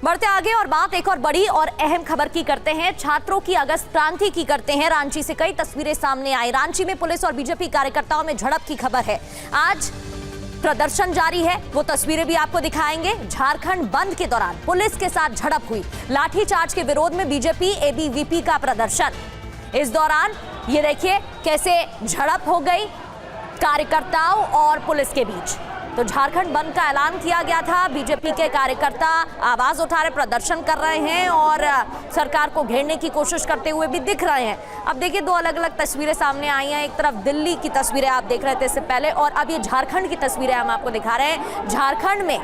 बढ़ते आगे और बात एक और बड़ी और अहम खबर की करते हैं। छात्रों की अगस्त क्रांति की करते हैं। रांची से कई तस्वीरें सामने आई। रांची में पुलिस और बीजेपी कार्यकर्ताओं में झड़प की खबर है। आज प्रदर्शन जारी है, वो तस्वीरें भी आपको दिखाएंगे। झारखंड बंद के दौरान पुलिस के साथ झड़प हुई। लाठीचार्ज के विरोध में बीजेपी एबीवीपी का प्रदर्शन। इस दौरान ये देखिए कैसे झड़प हो गई कार्यकर्ताओं और पुलिस के बीच। तो झारखंड बंद का ऐलान किया गया था। बीजेपी के कार्यकर्ता आवाज उठा रहे, प्रदर्शन कर रहे हैं और सरकार को घेरने की कोशिश करते हुए भी दिख रहे हैं। अब देखिए दो अलग अलग तस्वीरें सामने आई हैं। एक तरफ दिल्ली की तस्वीरें आप देख रहे थे इससे पहले, और अब ये झारखंड की तस्वीरें हम आपको दिखा रहे हैं। झारखंड में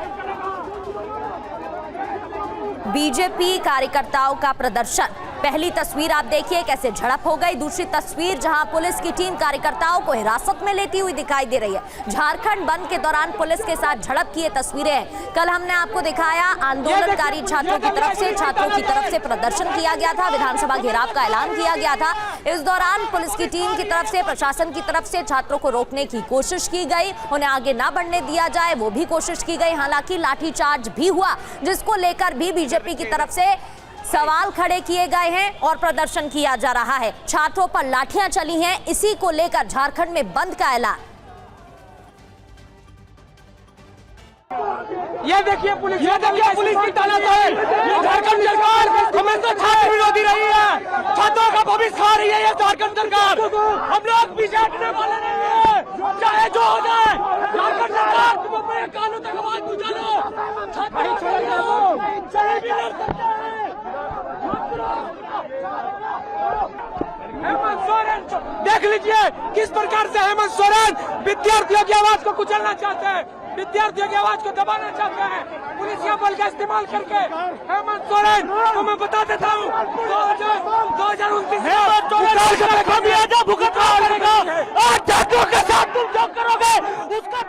बीजेपी कार्यकर्ताओं का प्रदर्शन। पहली तस्वीर आप देखिए कैसे झड़प हो गई। दूसरी तस्वीर जहां पुलिस की टीम कार्यकर्ताओं को हिरासत में लेती हुई दिखाई दे रही है। झारखंड बंद के दौरान पुलिस के साथ झड़प की ये तस्वीरें हैं। कल हमने आपको दिखाया आंदोलनकारी छात्रों की तरफ से प्रदर्शन किया गया था। विधानसभा घेराव का ऐलान किया गया था। इस दौरान पुलिस की टीम की तरफ से, प्रशासन की तरफ से छात्रों को रोकने की कोशिश की गई, उन्हें आगे ना बढ़ने दिया जाए वो भी कोशिश की गई। हालांकि लाठीचार्ज भी हुआ, जिसको लेकर भी बीजेपी की तरफ से सवाल खड़े किए गए हैं और प्रदर्शन किया जा रहा है। छात्रों पर लाठियां चली हैं, इसी को लेकर झारखंड में बंद का ऐलान। ये देखिए पुलिस की तानाशाही। झारखंड सरकार हमेशा छात्र विरोधी रही है, छात्रों का भविष्य खा रही है ये झारखंड सरकार। हम लोग पीछे हटने वाले नहीं है, चाहे जो हो जाए। झारखंड सरकार तुम अपने कानून तक आवाज पहुंचा हेमंत सोरेन देख लीजिए किस प्रकार से हेमंत सोरेन विद्यार्थियों की आवाज को कुचलना चाहते हैं, विद्यार्थियों की आवाज को दबाना चाहते हैं। पुलिस या बल का इस्तेमाल करके हेमंत सोरेन को मैं बता देता हूँ 2029 छात्रों के साथ तुम जो करोगे उसका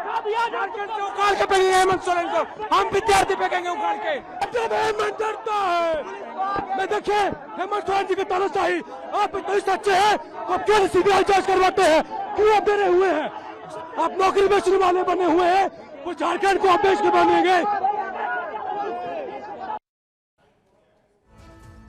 उखाड़ के फेंकेंगे हेमंत सोरेन को। हम विद्यार्थी फेंकेंगे उखाड़ के। हेमंत डरता है। मैं देखिए हेमंत सोरेन जी की तानाशाही। आप इतने सच्चे हैं तो आप क्यों सीबीआई जांच करवाते हैं? क्यों आप डरे हुए हैं? आप नौकरी बेचने वाले बने हुए हैं, वो झारखंड को आप बेच के बनेंगे।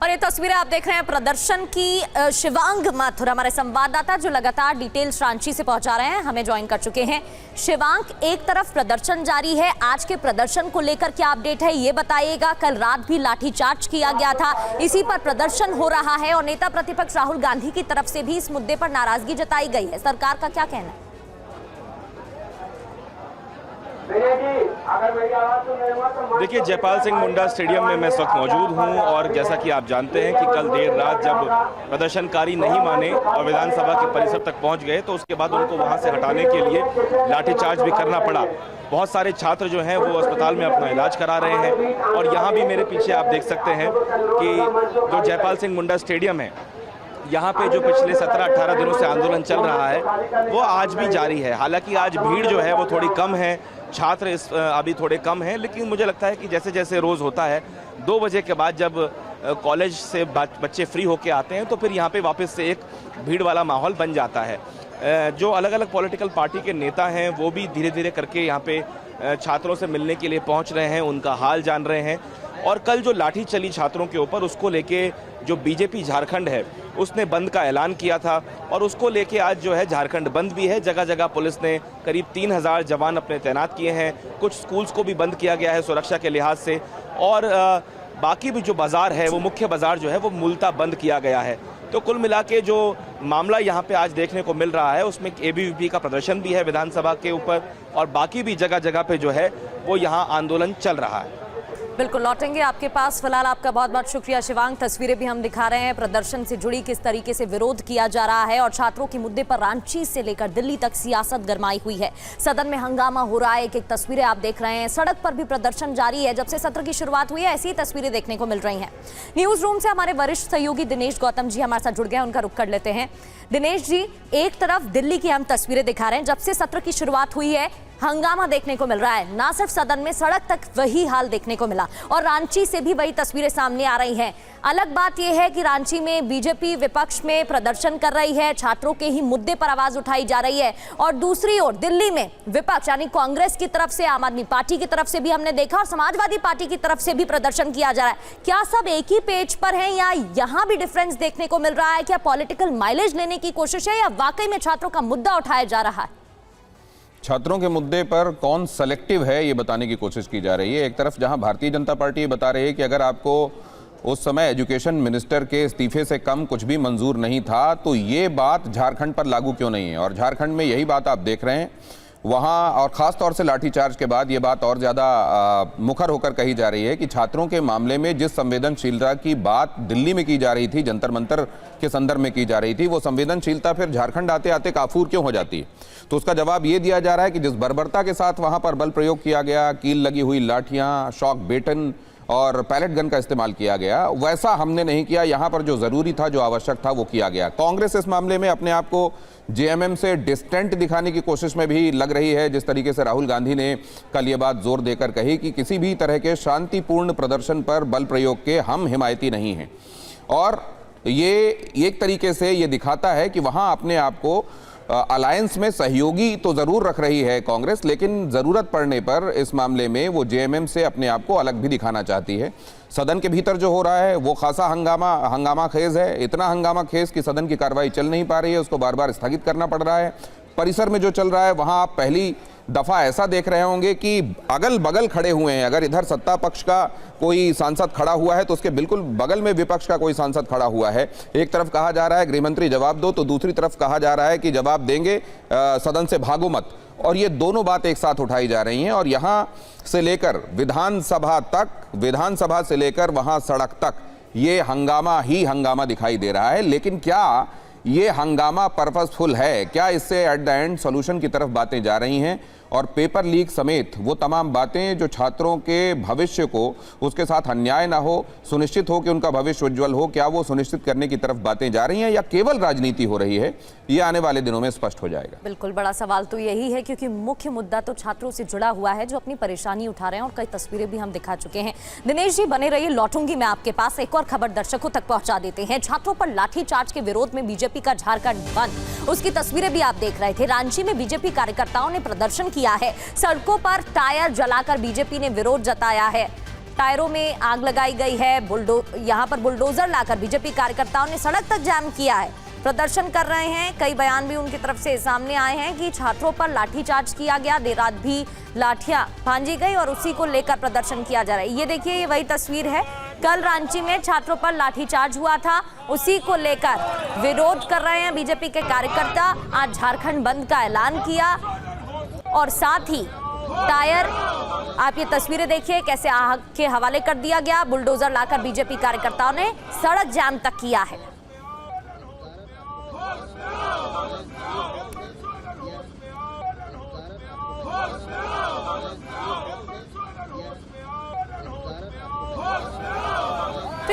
और ये तस्वीरें आप देख रहे हैं प्रदर्शन की। शिवांग माथुर हमारे संवाददाता जो लगातार डिटेल्स रांची से पहुंचा रहे हैं हमें ज्वाइन कर चुके हैं। शिवांग, एक तरफ प्रदर्शन जारी है, आज के प्रदर्शन को लेकर क्या अपडेट है ये बताइएगा। कल रात भी लाठीचार्ज किया गया था, इसी पर प्रदर्शन हो रहा है और नेता प्रतिपक्ष राहुल गांधी की तरफ से भी इस मुद्दे पर नाराजगी जताई गई है। सरकार का क्या कहना है? देखिए, जयपाल सिंह मुंडा स्टेडियम में मैं इस वक्त मौजूद हूं और जैसा कि आप जानते हैं कि कल देर रात जब प्रदर्शनकारी नहीं माने और विधानसभा के परिसर तक पहुंच गए तो उसके बाद उनको वहां से हटाने के लिए लाठीचार्ज भी करना पड़ा। बहुत सारे छात्र जो हैं वो अस्पताल में अपना इलाज करा रहे हैं और यहाँ भी मेरे पीछे आप देख सकते हैं कि जो जयपाल सिंह मुंडा स्टेडियम है, यहाँ पे जो पिछले 17-18 दिनों से आंदोलन चल रहा है वो आज भी जारी है। हालांकि आज भीड़ जो है वो थोड़ी कम है, छात्र अभी थोड़े कम हैं, लेकिन मुझे लगता है कि जैसे जैसे रोज़ होता है 2 बजे के बाद जब कॉलेज से बच्चे फ्री होके आते हैं तो फिर यहाँ पे वापस से एक भीड़ वाला माहौल बन जाता है। जो अलग अलग पॉलिटिकल पार्टी के नेता हैं वो भी धीरे धीरे करके यहाँ पे छात्रों से मिलने के लिए पहुँच रहे हैं, उनका हाल जान रहे हैं। और कल जो लाठी चली छात्रों के ऊपर, उसको लेके जो बीजेपी झारखंड है उसने बंद का ऐलान किया था और उसको लेके आज जो है झारखंड बंद भी है। जगह जगह पुलिस ने करीब 3000 जवान अपने तैनात किए हैं। कुछ स्कूल्स को भी बंद किया गया है सुरक्षा के लिहाज से और बाकी भी जो बाज़ार है वो मुख्य बाज़ार जो है वो मूलतः बंद किया गया है। तो कुल मिला के जो मामला यहाँ पे आज देखने को मिल रहा है उसमें एबीवीपी का प्रदर्शन भी है विधानसभा के ऊपर और बाकी भी जगह जगह पे जो है वो यहाँ आंदोलन चल रहा है। बिल्कुल लौटेंगे आपके पास। फिलहाल आपका बहुत बहुत शुक्रिया शिवांग। तस्वीरें भी हम दिखा रहे हैं प्रदर्शन से जुड़ी, किस तरीके से विरोध किया जा रहा है और छात्रों के मुद्दे पर रांची से लेकर दिल्ली तक सियासत गरमाई हुई है। सदन में हंगामा हो रहा है, एक तस्वीरें आप देख रहे हैं। सड़क पर भी प्रदर्शन जारी है। जब से सत्र की शुरुआत हुई है ऐसी ही तस्वीरें देखने को मिल रही हैं। न्यूज रूम से हमारे वरिष्ठ सहयोगी दिनेश गौतम जी हमारे साथ जुड़ गए हैं, उनका रुख कर लेते हैं। दिनेश जी, एक तरफ दिल्ली की हम तस्वीरें दिखा रहे हैं, जब से सत्र की शुरुआत हुई है हंगामा देखने को मिल रहा है। ना सिर्फ सदन में, सड़क तक वही हाल देखने को मिला चला। और रांची से भी वही तस्वीरें सामने आ रही हैं। अलग बात यह है कि रांची में बीजेपी विपक्ष में प्रदर्शन कर रही है, छात्रों के ही मुद्दे पर आवाज उठाई जा रही है, और दूसरी ओर दिल्ली में विपक्ष यानी कांग्रेस की तरफ से, आम आदमी पार्टी की तरफ से भी हमने देखा और समाजवादी पार्टी की तरफ से भी प्रदर्शन किया जा रहा है। क्या सब एक ही पेज पर हैं या यहां भी डिफरेंस देखने को मिल रहा है? क्या पॉलिटिकल माइलेज लेने की कोशिश है या वाकई में छात्रों का मुद्दा उठाया जा रहा है? छात्रों के मुद्दे पर कौन सेलेक्टिव है ये बताने की कोशिश की जा रही है। एक तरफ जहां भारतीय जनता पार्टी बता रही है कि अगर आपको उस समय एजुकेशन मिनिस्टर के इस्तीफे से कम कुछ भी मंजूर नहीं था तो ये बात झारखंड पर लागू क्यों नहीं है, और झारखंड में यही बात आप देख रहे हैं वहाँ, और ख़ास तौर से लाठीचार्ज के बाद ये बात और ज़्यादा मुखर होकर कही जा रही है कि छात्रों के मामले में जिस संवेदनशीलता की बात दिल्ली में की जा रही थी, जंतर मंतर के संदर्भ में की जा रही थी, वो संवेदनशीलता फिर झारखंड आते आते काफूर क्यों हो जाती है। तो उसका जवाब ये दिया जा रहा है कि जिस बर्बरता के साथ वहाँ पर बल प्रयोग किया गया, कील लगी हुई लाठियाँ, शॉक बेटन और पैलेट गन का इस्तेमाल किया गया, वैसा हमने नहीं किया। यहाँ पर जो ज़रूरी था, जो आवश्यक था, वो किया गया। कांग्रेस इस मामले में अपने आप को जेएमएम से डिस्टेंट दिखाने की कोशिश में भी लग रही है। जिस तरीके से राहुल गांधी ने कल ये बात जोर देकर कही कि किसी भी तरह के शांतिपूर्ण प्रदर्शन पर बल प्रयोग के हम हिमायती नहीं हैं, और ये एक तरीके से ये दिखाता है कि वहाँ अपने आप को अलायंस में सहयोगी तो जरूर रख रही है कांग्रेस, लेकिन जरूरत पड़ने पर इस मामले में वो जेएमएम से अपने आप को अलग भी दिखाना चाहती है। सदन के भीतर जो हो रहा है वो खासा हंगामा खेज है, इतना हंगामा खेज कि सदन की कार्रवाई चल नहीं पा रही है, उसको बार बार स्थगित करना पड़ रहा है। परिसर में जो चल रहा है वहां आप पहली दफा ऐसा देख रहे होंगे कि अगल बगल खड़े हुए हैं। अगर इधर सत्ता पक्ष का कोई सांसद खड़ा हुआ है तो उसके बिल्कुल बगल में विपक्ष का कोई सांसद खड़ा हुआ है। एक तरफ कहा जा रहा है गृहमंत्री जवाब दो, तो दूसरी तरफ कहा जा रहा है कि जवाब देंगे, सदन से भागो मत। और ये दोनों बात एक साथ उठाई जा रही हैं, और यहाँ से लेकर विधानसभा तक, विधानसभा से लेकर वहाँ सड़क तक ये हंगामा ही हंगामा दिखाई दे रहा है। लेकिन क्या ये हंगामा पर्पसफुल है? क्या इससे एट द एंड सॉल्यूशन की तरफ बातें जा रही हैं? और पेपर लीक समेत वो तमाम बातें जो छात्रों के भविष्य को, उसके साथ अन्याय ना हो, सुनिश्चित हो कि उनका भविष्य उज्जवल हो, क्या वो सुनिश्चित करने की तरफ बातें जा रही हैं या केवल राजनीति हो रही है? ये आने वाले दिनों में स्पष्ट हो जाएगा। बिल्कुल, बड़ा सवाल तो यही है क्योंकि मुख्य मुद्दा तो छात्रों से जुड़ा हुआ है जो अपनी परेशानी उठा रहे हैं, और कई तस्वीरें भी हम दिखा चुके हैं। दिनेश जी बने रहिए, लौटूंगी मैं आपके पास। एक और खबर दर्शकों तक पहुंचा देते हैं। छात्रों पर लाठीचार्ज के विरोध में बीजेपी का झारखंड बंद, उसकी तस्वीरें भी आप देख रहे थे। रांची में बीजेपी कार्यकर्ताओं ने प्रदर्शन किया है, सड़कों पर टायर जलाकर बीजेपी ने विरोध जताया है। टायरों में आग लगाई गई है, यहाँ पर बुलडोजर लाकर बीजेपी कार्यकर्ताओं ने सड़क तक जाम किया है, प्रदर्शन कर रहे हैं। कई बयान भी उनकी तरफ से सामने आए हैं कि छात्रों पर लाठीचार्ज किया गया, देर रात भी लाठियां भांजी गई और उसी को लेकर प्रदर्शन किया जा रहा है। ये देखिए, ये वही तस्वीर है, कल रांची में छात्रों पर लाठीचार्ज हुआ था, उसी को लेकर विरोध कर रहे हैं बीजेपी के कार्यकर्ता। आज झारखंड बंद का ऐलान किया और साथ ही टायर, आप ये तस्वीरें देखिए कैसे आग के हवाले कर दिया गया। बुलडोजर लाकर बीजेपी कार्यकर्ताओं ने सड़क जाम तक किया है।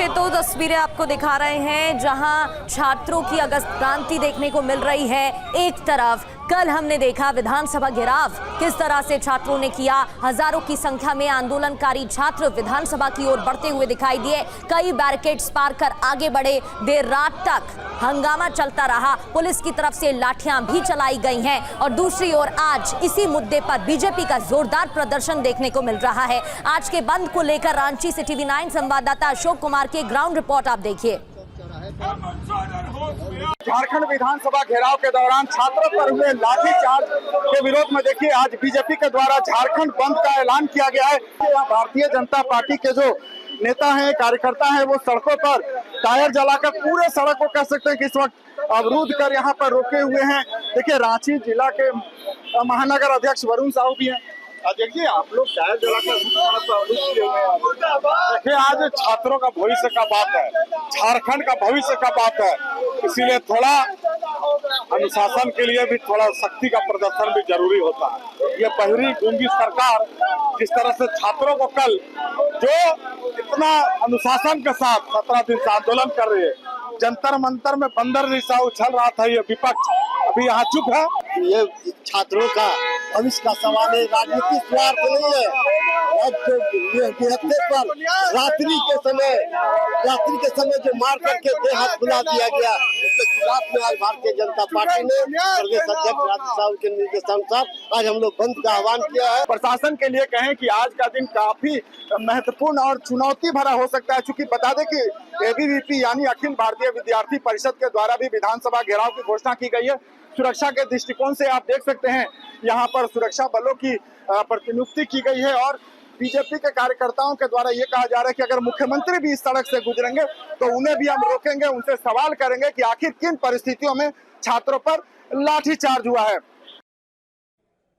तो तस्वीरें आपको दिखा रहे हैं जहां छात्रों की अगस्त क्रांति देखने को मिल रही है। एक तरफ कल हमने देखा विधानसभा घेराव किस तरह से छात्रों ने किया, हजारों की संख्या में आंदोलनकारी छात्र विधानसभा की ओर बढ़ते हुए दिखाई दिए, कई बैरिकेड्स पार कर आगे बढ़े, देर रात तक हंगामा चलता रहा, पुलिस की तरफ से लाठियां भी चलाई गई हैं। और दूसरी ओर आज इसी मुद्दे पर बीजेपी का जोरदार प्रदर्शन देखने को मिल रहा है। आज के बंद को लेकर रांची से टीवी 9 संवाददाता अशोक कुमार की ग्राउंड रिपोर्ट आप देखिए। झारखंड विधानसभा घेराव के दौरान छात्रों पर हुए लाठीचार्ज के विरोध में देखिए आज बीजेपी के द्वारा झारखंड बंद का ऐलान किया गया है। भारतीय जनता पार्टी के जो नेता हैं, कार्यकर्ता हैं, वो सड़कों पर टायर जलाकर पूरे सड़क को कह सकते हैं कि इस वक्त अवरुद्ध कर यहाँ पर रोके हुए हैं। देखिए रांची जिला के महानगर अध्यक्ष वरुण साहू भी हैं। देखिए आप लोग टायर जलाकर देखिए, आज छात्रों का भविष्य का बात है, झारखंड का भविष्य का बात है, इसीलिए थोड़ा अनुशासन के लिए भी थोड़ा शक्ति का प्रदर्शन भी जरूरी होता है। ये बहरी गूंगी सरकार जिस तरह से छात्रों को कल जो इतना अनुशासन के साथ 17 दिन से आंदोलन कर रही है, जंतर मंतर में बंदर जैसा उछल रहा था ये विपक्ष, अभी यहाँ चुप है। ये छात्रों का भविष्य का सवाल है, राजनीतिक स्वार्थ नहीं है। अब तो निहत्थे पर रात्रि के समय जो मार करके देहात बुला दिया गया, उसके खिलाफ में आज भारतीय जनता पार्टी ने प्रदेश अध्यक्ष राजू साहू के निर्देशानुसार आज हम लोग बंद का आह्वान किया है। प्रशासन के लिए कहें कि आज का दिन काफी महत्वपूर्ण और चुनौती भरा हो सकता है, चूंकि बता दें कि एबीवीपी यानी अखिल भारतीय विद्यार्थी परिषद के द्वारा भी विधानसभा घेराव की घोषणा की गई है। सुरक्षा के दृष्टिकोण से आप देख सकते हैं यहाँ पर सुरक्षा बलों की प्रतिनियुक्ति की गई है और बीजेपी के कार्यकर्ताओं के द्वारा ये कहा जा रहा है कि अगर मुख्यमंत्री भी इस सड़क से गुजरेंगे तो उन्हें भी हम रोकेंगे, उनसे सवाल करेंगे कि आखिर किन परिस्थितियों में छात्रों पर लाठीचार्ज हुआ है।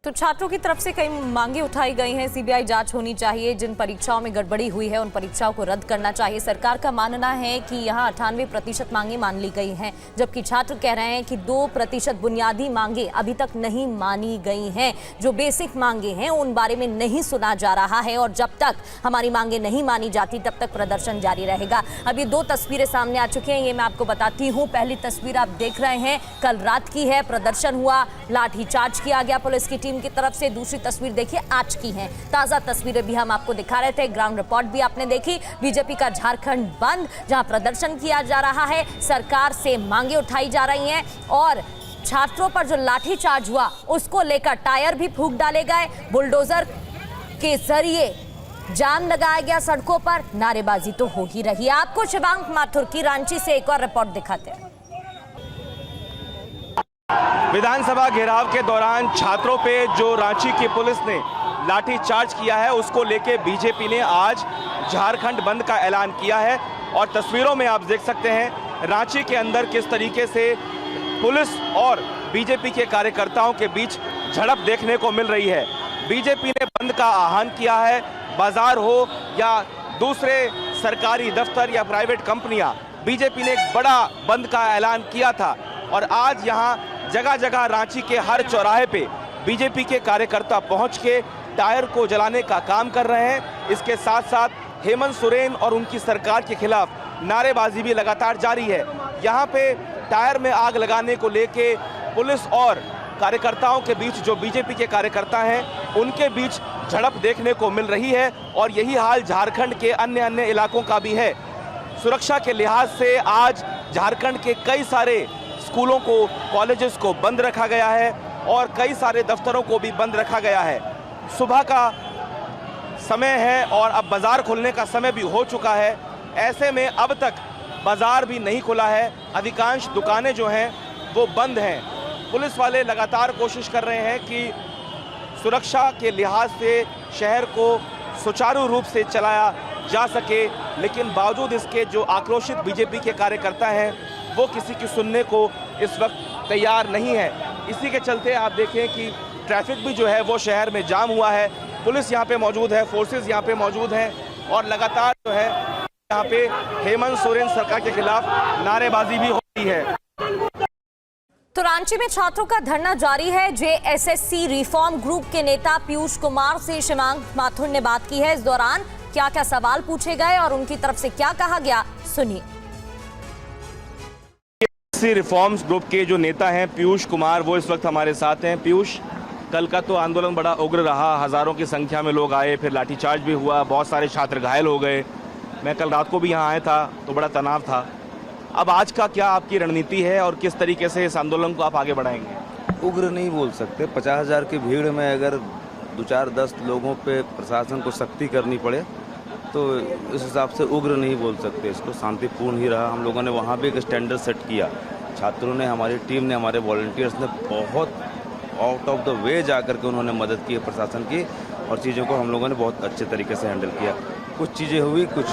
तो छात्रों की तरफ से कई मांगे उठाई गई हैं। सीबीआई जांच होनी चाहिए, जिन परीक्षाओं में गड़बड़ी हुई है उन परीक्षाओं को रद्द करना चाहिए। सरकार का मानना है कि यहाँ 98% मांगे मान ली गई हैं, जबकि छात्र कह रहे हैं कि 2% बुनियादी मांगे अभी तक नहीं मानी गई हैं। जो बेसिक मांगे हैं उन बारे में नहीं सुना जा रहा है और जब तक हमारी मांगे नहीं मानी जाती तब तक प्रदर्शन जारी रहेगा। अब ये 2 तस्वीरें सामने आ चुकी हैं, ये मैं आपको बताती हूँ। पहली तस्वीर आप देख रहे हैं कल रात की है, प्रदर्शन हुआ, लाठीचार्ज किया गया पुलिस की टीम की तरफ से। दूसरी तस्वीर देखिए आज की है, ताजा तस्वीरें भी हम आपको दिखा रहे थे, ग्राउंड रिपोर्ट भी आपने देखी। बीजेपी का झारखंड बंद, जहां प्रदर्शन किया जा रहा है, सरकार से मांगे उठाई जा रही हैं और छात्रों पर जो लाठीचार्ज हुआ उसको लेकर टायर भी फूंक डाले गए, बुलडोजर के जरिए जाम लगाया गया सड़कों पर, नारेबाजी तो हो ही रही है। आपको शिवांक माथुर की रांची से एक और रिपोर्ट दिखाते हैं। विधानसभा घेराव के दौरान छात्रों पे जो रांची की पुलिस ने लाठीचार्ज किया है उसको लेके बीजेपी ने आज झारखंड बंद का ऐलान किया है और तस्वीरों में आप देख सकते हैं रांची के अंदर किस तरीके से पुलिस और बीजेपी के कार्यकर्ताओं के बीच झड़प देखने को मिल रही है। बीजेपी ने बंद का आह्वान किया है, बाजार हो या दूसरे सरकारी दफ्तर या प्राइवेट कंपनियां, बीजेपी ने एक बड़ा बंद का ऐलान किया था और आज यहाँ जगह जगह रांची के हर चौराहे पे बीजेपी के कार्यकर्ता पहुंच के टायर को जलाने का काम कर रहे हैं। इसके साथ साथ हेमंत सोरेन और उनकी सरकार के खिलाफ नारेबाजी भी लगातार जारी है। यहाँ पे टायर में आग लगाने को लेके पुलिस और कार्यकर्ताओं के बीच, जो बीजेपी के कार्यकर्ता हैं उनके बीच झड़प देखने को मिल रही है और यही हाल झारखंड के अन्य इलाकों का भी है। सुरक्षा के लिहाज से आज झारखंड के कई सारे स्कूलों को, कॉलेजेस को बंद रखा गया है और कई सारे दफ्तरों को भी बंद रखा गया है। सुबह का समय है और अब बाजार खुलने का समय भी हो चुका है। ऐसे में अब तक बाजार भी नहीं खुला है, अधिकांश दुकानें जो हैं वो बंद हैं। पुलिस वाले लगातार कोशिश कर रहे हैं कि सुरक्षा के लिहाज से शहर को सुचारू रूप से चलाया जा सके, लेकिन बावजूद इसके जो आक्रोशित बीजेपी के कार्यकर्ता हैं वो किसी की सुनने को इस वक्त तैयार नहीं है। इसी के चलते आप देखें कि ट्रैफिक भी जो है वो शहर में जाम हुआ है। पुलिस यहाँ पे मौजूद है, फोर्सेस यहाँ पे मौजूद हैं और लगातार जो है यहाँ पे हेमंत सोरेन सरकार के खिलाफ नारेबाजी भी हो रही है। तो रांची में छात्रों का धरना जारी है। जेएसएससी रिफॉर्म ग्रुप के नेता पीयूष कुमार से शिवांक माथुर ने बात की है। इस दौरान क्या क्या सवाल पूछे गए और उनकी तरफ से क्या कहा गया, सुनिए। रिफॉर्म्स ग्रुप के जो नेता हैं पीयूष कुमार, वो इस वक्त हमारे साथ हैं। पीयूष, कल का तो आंदोलन बड़ा उग्र रहा, हजारों की संख्या में लोग आए, फिर लाठीचार्ज भी हुआ, बहुत सारे छात्र घायल हो गए। मैं कल रात को भी यहाँ आया था तो बड़ा तनाव था। अब आज का क्या आपकी रणनीति है और किस तरीके से इस आंदोलन को आप आगे बढ़ाएंगे? उग्र नहीं बोल सकते। 50,000 की भीड़ में अगर 2-4-10 लोगों पे प्रशासन को सख्ती करनी पड़े तो इस हिसाब से उग्र नहीं बोल सकते। इसको शांतिपूर्ण ही रहा। हम लोगों ने वहाँ भी एक स्टैंडर्ड सेट किया। छात्रों ने, हमारी टीम ने, हमारे वॉलंटियर्स ने बहुत आउट ऑफ द वे जा कर के उन्होंने मदद की है प्रशासन की और चीज़ों को हम लोगों ने बहुत अच्छे तरीके से हैंडल किया। कुछ चीज़ें हुई, कुछ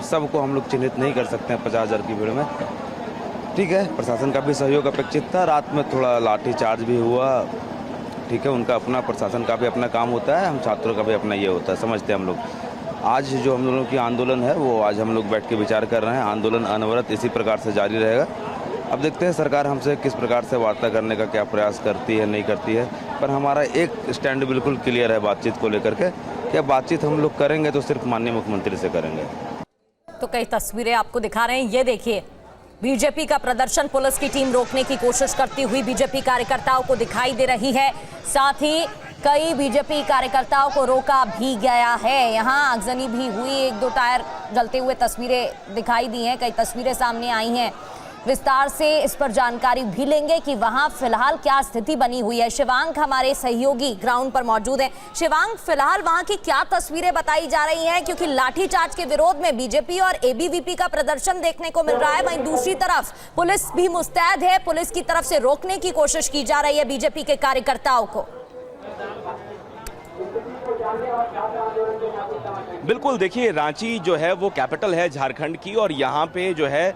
सबको हम लोग चिन्हित नहीं कर सकते हैं 50,000 की भीड़ में। ठीक है, प्रशासन का भी सहयोग अपेक्षित था। रात में थोड़ा लाठीचार्ज भी हुआ। ठीक है, उनका अपना, प्रशासन का भी अपना काम होता है, हम छात्रों का भी अपना ये होता है, समझते हैं हम लोग। आज जो हम लोगों की आंदोलन है वो आज हम लोग बैठ के विचार कर रहे हैं। आंदोलन अनवरत इसी प्रकार से जारी रहेगा। अब देखते हैं सरकार हमसे किस प्रकार से वार्ता करने का क्या प्रयास करती है, नहीं करती है, पर हमारा एक स्टैंड बिल्कुल क्लियर है बातचीत को लेकर के कि बातचीत हम लोग करेंगे तो सिर्फ माननीय मुख्यमंत्री से करेंगे। तो कई तस्वीरें आपको दिखा रहे हैं, ये देखिए बीजेपी का प्रदर्शन पुलिस की टीम रोकने की कोशिश करती हुई बीजेपी कार्यकर्ताओं को दिखाई दे रही है। साथ ही कई बीजेपी कार्यकर्ताओं को रोका भी गया है। यहाँ आगजनी भी हुई, 1-2 टायर जलते हुए तस्वीरें दिखाई दी हैं, कई तस्वीरें सामने आई हैं। विस्तार से इस पर जानकारी भी लेंगे कि वहां फिलहाल क्या स्थिति बनी हुई है। शिवांक हमारे सहयोगी ग्राउंड पर मौजूद हैं। शिवांक, फिलहाल वहां की क्या तस्वीरें बताई जा रही हैं, क्योंकि लाठीचार्ज के विरोध में बीजेपी और एबीवीपी का प्रदर्शन देखने को मिल रहा है, वहीं दूसरी तरफ पुलिस भी मुस्तैद है, पुलिस की तरफ से रोकने की कोशिश की जा रही है बीजेपी के कार्यकर्ताओं को। बिल्कुल, देखिए रांची जो है वो कैपिटल है झारखंड की, और यहाँ पे जो है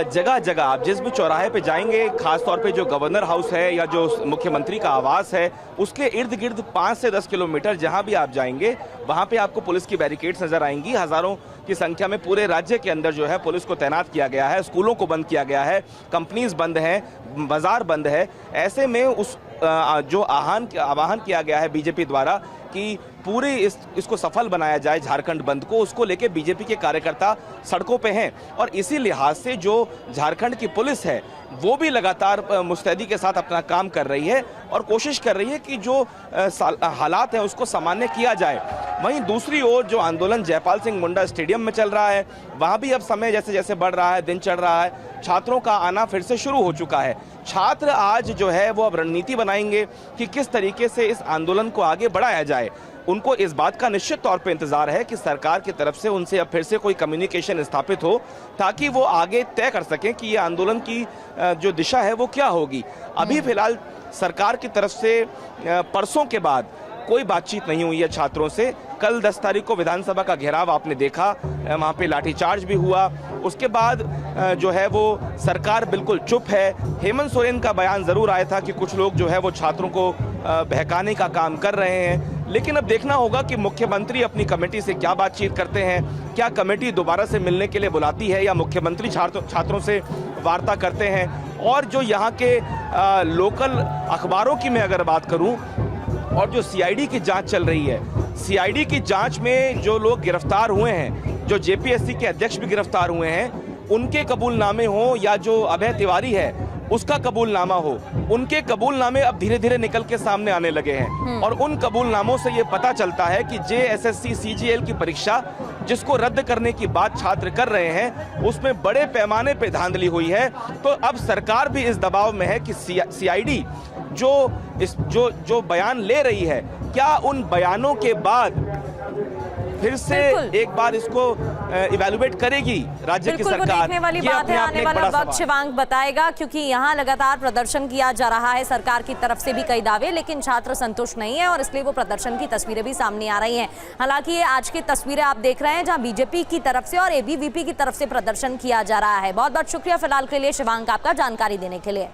जगह जगह आप जिस भी चौराहे पे जाएंगे, खास तौर पे जो गवर्नर हाउस है या जो मुख्यमंत्री का आवास है, उसके इर्द गिर्द 5 से 10 किलोमीटर जहाँ भी आप जाएंगे वहाँ पे आपको पुलिस की बैरिकेड्स नजर आएंगी। हजारों की संख्या में पूरे राज्य के अंदर जो है पुलिस को तैनात किया गया है, स्कूलों को बंद किया गया है, कंपनीज बंद हैं, बाजार बंद है। ऐसे में उस जो आह्वान किया गया है बीजेपी द्वारा कि पूरे इसको सफल बनाया जाए झारखंड बंद को, उसको लेके बीजेपी के कार्यकर्ता सड़कों पे हैं। और इसी लिहाज से जो झारखंड की पुलिस है वो भी लगातार मुस्तैदी के साथ अपना काम कर रही है और कोशिश कर रही है कि जो हालात हैं उसको सामान्य किया जाए। वहीं दूसरी ओर जो आंदोलन जयपाल सिंह मुंडा स्टेडियम में चल रहा है, वहाँ भी अब समय जैसे जैसे बढ़ रहा है, दिन चढ़ रहा है, छात्रों का आना फिर से शुरू हो चुका है। छात्र आज जो है वो अब रणनीति बनाएंगे कि किस तरीके से इस आंदोलन को आगे बढ़ाया जाए। उनको इस बात का निश्चित तौर पे इंतजार है कि सरकार की तरफ से उनसे अब फिर से कोई कम्युनिकेशन स्थापित हो, ताकि वो आगे तय कर सकें कि ये आंदोलन की जो दिशा है वो क्या होगी। अभी फिलहाल सरकार की तरफ से परसों के बाद कोई बातचीत नहीं हुई है छात्रों से। कल 10 तारीख को विधानसभा का घेराव आपने देखा, वहाँ पे लाठीचार्ज भी हुआ। उसके बाद जो है वो सरकार बिल्कुल चुप है। हेमंत सोरेन का बयान जरूर आया था कि कुछ लोग जो है वो छात्रों को बहकाने का काम कर रहे हैं, लेकिन अब देखना होगा कि मुख्यमंत्री अपनी कमेटी से क्या बातचीत करते हैं। क्या कमेटी दोबारा से मिलने के लिए बुलाती है या मुख्यमंत्री छात्रों से वार्ता करते हैं। और जो यहाँ के लोकल अखबारों की मैं अगर बात करूँ, और जो सीआईडी की जांच चल रही है, सीआईडी की जांच में जो लोग गिरफ्तार हुए हैं, जो जेपीएससी के अध्यक्ष भी गिरफ्तार हुए हैं, उनके कबूलनामे हो या जो अभय तिवारी है उसका कबूलनामा हो, उनके कबूलनामे अब धीरे धीरे निकल के सामने आने लगे हैं। और उन कबूलनामों से ये पता चलता है कि जेएसएससी सीजीएल की परीक्षा जिसको रद्द करने की बात छात्र कर रहे हैं, उसमें बड़े पैमाने पे धांधली हुई है। तो अब सरकार भी इस दबाव में है कि सीआईडी जो बयान ले रही है, क्या उन बयानों के बाद फिर से एक बार इसको इवैल्यूएट करेगी राज्य की सरकार। देखने वाली बात है, आने वाला वक्त शिवांक बताएगा, क्योंकि यहाँ लगातार प्रदर्शन किया जा रहा है, सरकार की तरफ से भी कई दावे, लेकिन छात्र संतुष्ट नहीं है और इसलिए वो प्रदर्शन की तस्वीरें भी सामने आ रही हैं। हालांकि ये आज की तस्वीरें आप देख रहे हैं जहाँ बीजेपी की तरफ से और एबीवीपी की तरफ से प्रदर्शन किया जा रहा है। बहुत बहुत शुक्रिया फिलहाल के लिए शिवांक, आपका जानकारी देने के लिए।